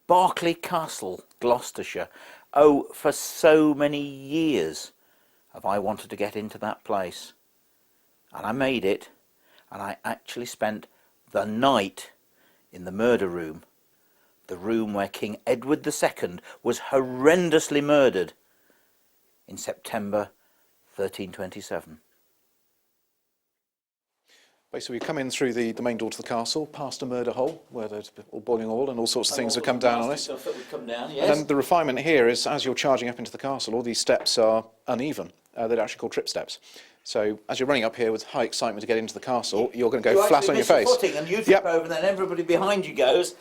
Berkeley Castle, Gloucestershire. Oh, for so many years have I wanted to get into that place. And I made it, and I actually spent the night in the murder room, the room where King Edward II was horrendously murdered in September 1327. Basically, we come in through the main door to the castle, past a murder hole, where there's all boiling oil and all sorts of things that come down on us. Stuff that would come down, yes. And then the refinement here is, as you're charging up into the castle, all these steps are uneven. They're actually called trip steps. So as you're running up here with high excitement to get into the castle, you're going to go flat on your face. Footing and you trip over, and then everybody behind you goes.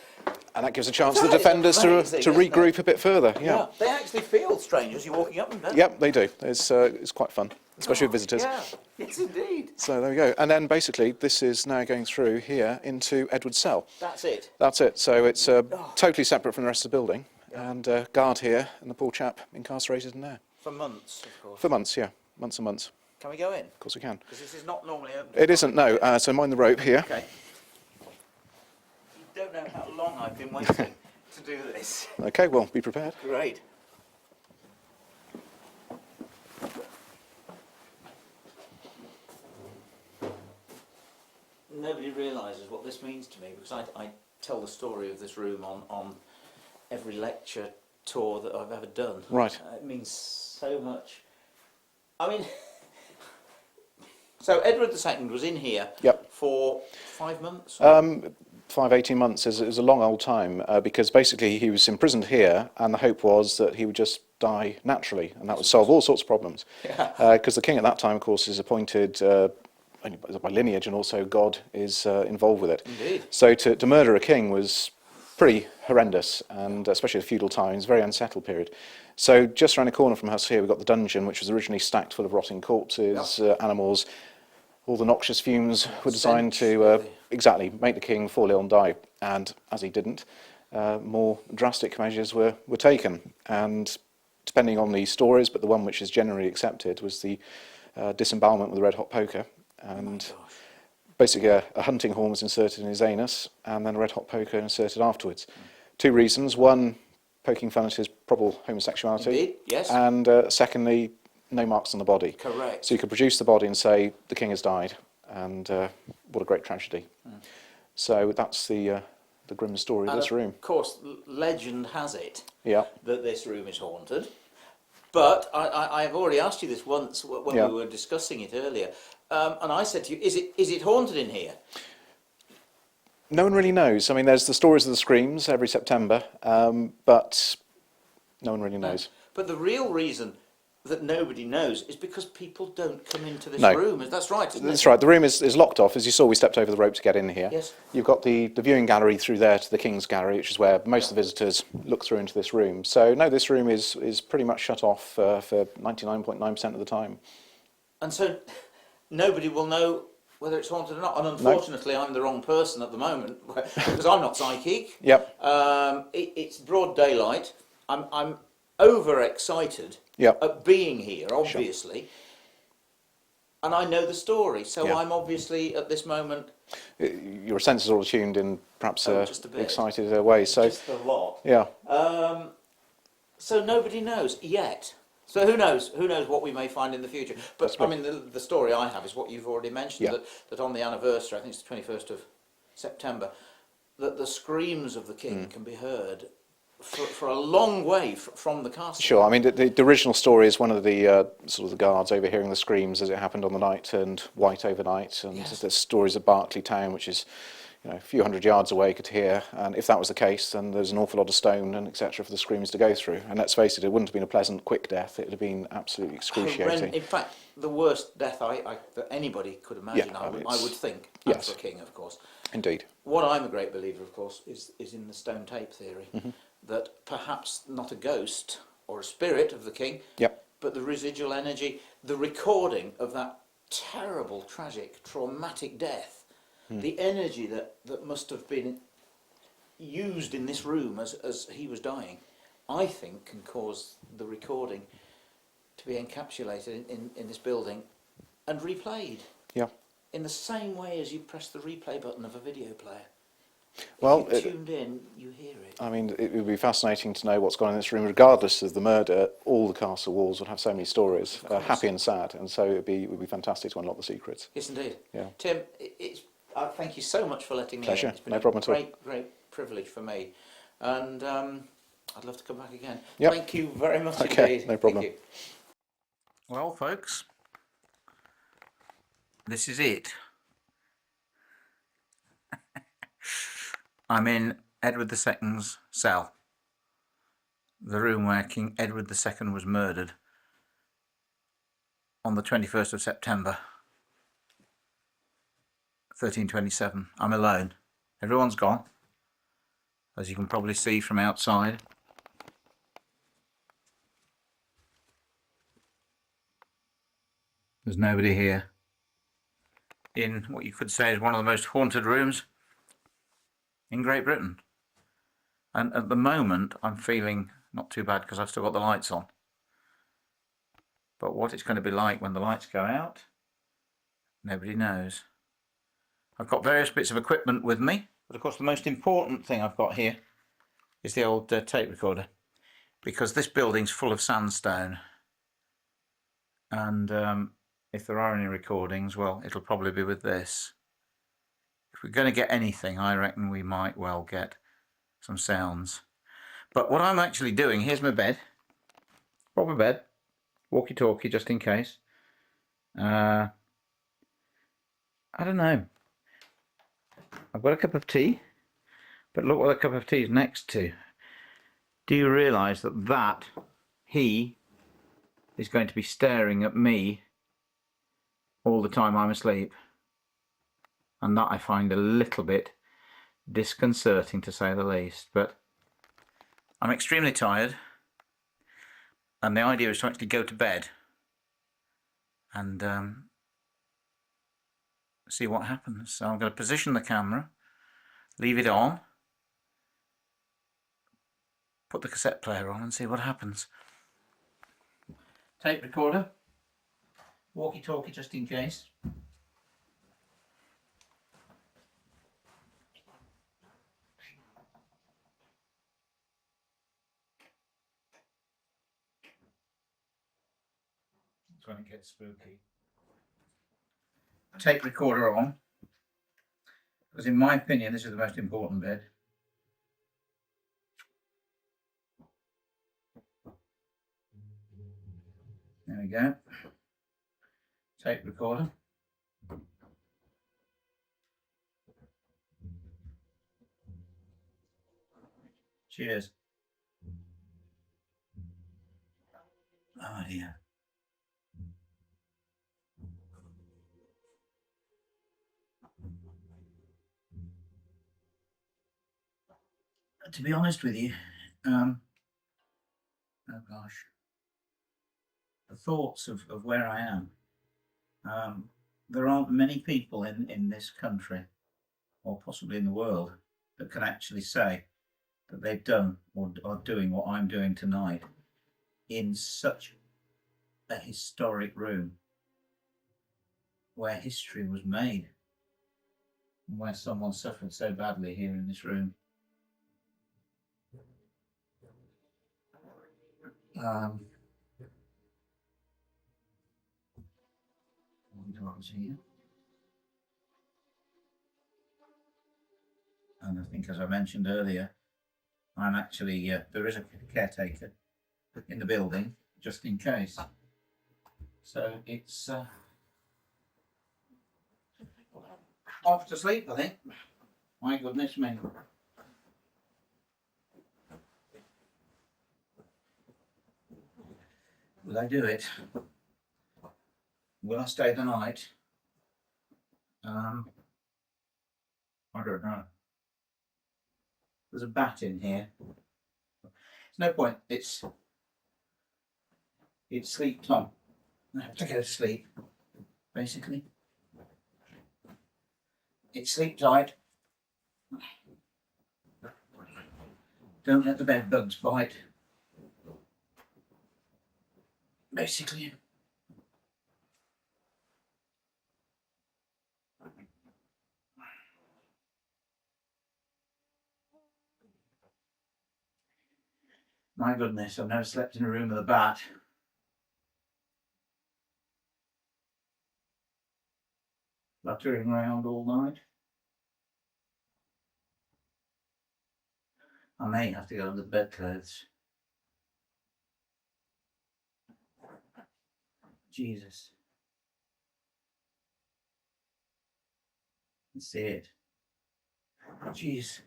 And that gives a chance to the defenders to regroup a bit further. Yeah. They actually feel strange as you're walking up and down. Yep, they do. It's quite fun, especially with visitors. Yeah, yes indeed. So there we go. And then basically this is now going through here into Edward's cell. That's it. That's it. So it's totally separate from the rest of the building. Yeah. And guard here, and the poor chap incarcerated in there. For months, of course. For months, yeah. Months and months. Can we go in? Of course we can. Because this is not normally open. It isn't, no. So mind the rope here. Okay. You don't know how long I've been waiting to do this. Okay, well, be prepared. Great. Nobody realises what this means to me, because I tell the story of this room on every lecture tour that I've ever done. Right. It means so much. I mean, so Edward II was in here for 5 months? 18 months is a long old time, because basically he was imprisoned here, and the hope was that he would just die naturally, and that would solve all sorts of problems. Because the king at that time, of course, is appointed only by lineage, and also God is involved with it. Indeed. So to murder a king was pretty horrendous, and especially at feudal times, very unsettled period. So just around the corner from us here, we've got the dungeon, which was originally stacked full of rotting corpses, animals. All the noxious fumes were designed to exactly make the king fall ill and die. And as he didn't, more drastic measures were taken. And depending on the stories, but the one which is generally accepted was the disembowelment with a red-hot poker. And basically a hunting horn was inserted in his anus, and then a red-hot poker inserted afterwards. 2 reasons. One, poking fun at his probable homosexuality. Indeed, yes. And secondly, no marks on the body. Correct. So you could produce the body and say, the king has died, and what a great tragedy. So that's the grim story of this room. Of course, legend has it that this room is haunted. But I've already asked you this once when we were discussing it earlier. And I said to you, is it haunted in here? No one really knows. I mean, there's the stories of the screams every September, but no one really knows. But the real reason that nobody knows is because people don't come into this room. That's right, isn't it? That's right. The room is locked off. As you saw, we stepped over the rope to get in here. Yes. You've got the viewing gallery through there to the King's Gallery, which is where most of the visitors look through into this room. So, no, this room is pretty much shut off for 99.9% of the time. And so nobody will know whether it's haunted or not. And unfortunately, I'm the wrong person at the moment, because I'm not psychic. Yep. It's broad daylight. I'm overexcited at being here, obviously, and I know the story, so I'm obviously at this moment. Your senses are all tuned in, perhaps just a bit. excited way. So just a lot. Yeah. So nobody knows yet. So who knows? Who knows what we may find in the future? But I mean, the story I have is what you've already mentioned. That on the anniversary, I think it's the 21st of September, that the screams of the king can be heard for a long way from the castle. Sure. I mean, the original story is one of the sort of the guards overhearing the screams as it happened on the night turned white overnight, and there's stories of Berkeley town, which is a few hundred yards away, could hear. And if that was the case, then there's an awful lot of stone and etc. for the screams to go through. And let's face it wouldn't have been a pleasant, quick death. It would have been absolutely excruciating. In fact, the worst death that anybody could imagine. I would think. Yes. For a king, of course. Indeed. What I'm a great believer, of course, is in the stone tape theory. That perhaps not a ghost or a spirit of the king, but the residual energy, the recording of that terrible, tragic, traumatic death, the energy that must have been used in this room as he was dying, I think can cause the recording to be encapsulated in this building and replayed. In the same way as you press the replay button of a video player. Well, if you're tuned in, you hear it. I mean, it would be fascinating to know what's gone on in this room. Regardless of the murder, all the castle walls would have so many stories, happy and sad, and so it would be fantastic to unlock the secrets. Yes, indeed. Yeah. Tim, thank you so much for letting me Pleasure. in. It's been No problem at all. great privilege for me, and I'd love to come back again. Yep. Thank you very much Okay, indeed. no problem. Thank you. Well, folks, this is it. I'm in Edward II's cell, the room where King Edward II was murdered on the 21st of September 1327. I'm alone. Everyone's gone, as you can probably see from outside. There's nobody here in what you could say is one of the most haunted rooms in Great Britain. And at the moment I'm feeling not too bad because I've still got the lights on. But what it's going to be like when the lights go out, nobody knows. I've got various bits of equipment with me, but of course the most important thing I've got here is the old tape recorder, because this building's full of sandstone, and if there are any recordings, well, it'll probably be with this. If we're going to get anything, I reckon we might well get some sounds. But what I'm actually doing, here's my bed, proper bed, walkie-talkie just in case. I don't know. I've got a cup of tea, but look what the cup of tea is next to. Do you realise that he is going to be staring at me all the time I'm asleep? And that I find a little bit disconcerting, to say the least. But I'm extremely tired, and the idea is to actually go to bed and see what happens. So I'm going to position the camera, leave it on, put the cassette player on and see what happens. Tape recorder, walkie-talkie just in case. That's when it gets spooky. Tape recorder on, because in my opinion this is the most important bit. There we go. Tape recorder. Cheers. Oh dear. To be honest with you, oh gosh, the thoughts of where I am, there aren't many people in this country, or possibly in the world, that can actually say that they've done or are doing what I'm doing tonight in such a historic room where history was made and where someone suffered so badly here in this room. Here. And I think, as I mentioned earlier, I'm actually, there is a caretaker in the building, just in case. So it's off to sleep, I think. My goodness me. Will I do it? Will I stay the night? I don't know. There's a bat in here. There's no point. It's sleep time. I have to go to sleep, basically. It's sleep tight. Don't let the bed bugs bite. Basically. My goodness, I've never slept in a room with a bat. Fluttering around all night. I may have to go under the bedclothes. Jesus. Let's see it. Jeez.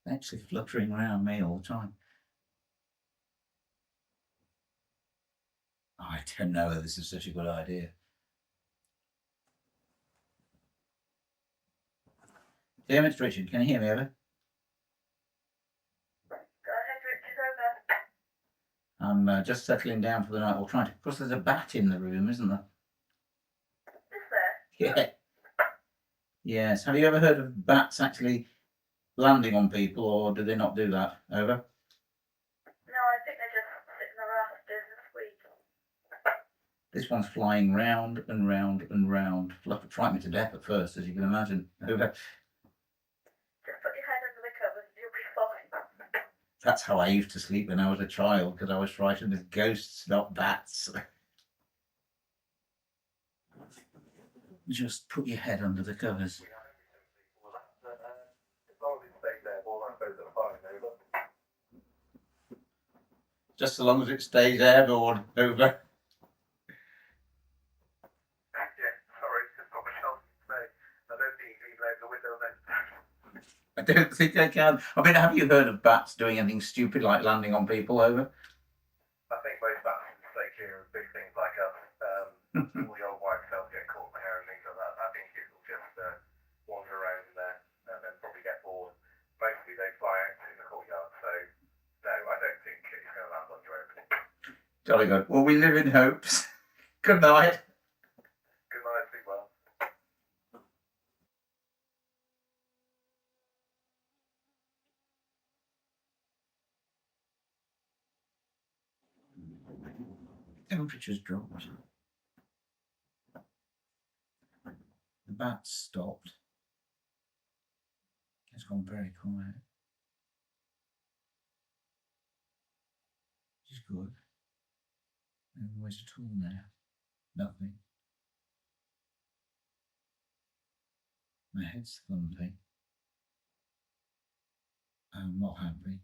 Actually fluttering around me all the time. I don't know whether this is such a good idea. Damn it, Richard. Can you hear me, over? Go ahead, Richard, over. I'm just settling down for the night. We'll try to. Of course, there's a bat in the room, isn't there? Is there? Yeah. Yes. Have you ever heard of bats actually landing on people, or do they not do that? Over. No, I think they just sit in the rafters and squeak. This one's flying round and round and round. Frightened me to death at first, as you can imagine. Over. Just put your head under the covers, you'll be fine. That's how I used to sleep when I was a child, because I was frightened of ghosts, not bats. Just put your head under the covers. Just so long as it stays airborne, over. Yeah, sorry, it's not much else to say. I don't think you can even open the window then. I don't think I can. I mean, have you heard of bats doing anything stupid like landing on people, over? I think most bats can stay clear of big things like us. All the old white cells get caught in the hair and things like that. I think it will just wander around in there and then probably get bored. Mostly they fly out in the courtyard, so no, I don't think it's going to land on your opening. Jolly good. Well, we live in hopes. Good night. Good night, sleep well. Temperature's dropped. The bats stopped. It's gone very quiet. Which is good. No noise at all now. Nothing. My head's thumping. I'm not happy.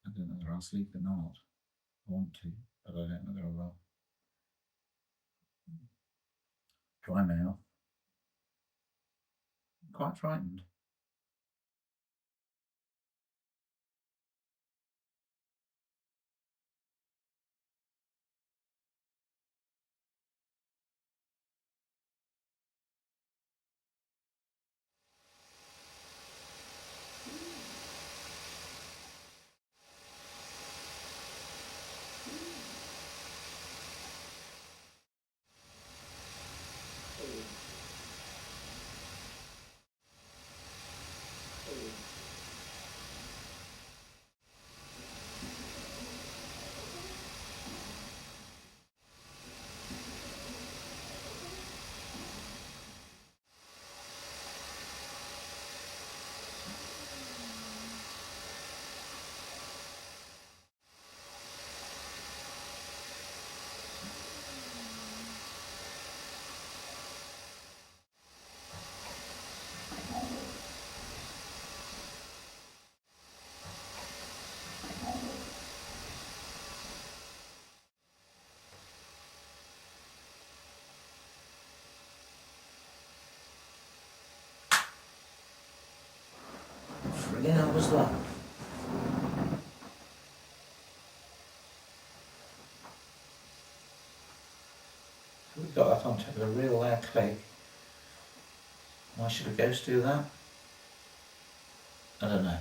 I don't know whether I'll sleep or not. I want to, but I don't know whether I will. Dry mouth. I'm quite frightened. Friggin' hell was that? We got that on top of a real loud click. Why should a ghost do that? I don't know.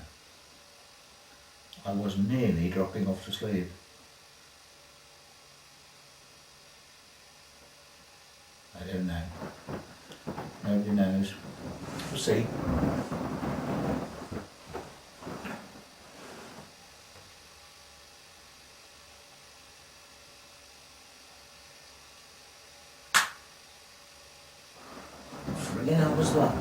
I was nearly dropping off to sleep. I don't know. Nobody knows. We'll see. Friggin' hell was that?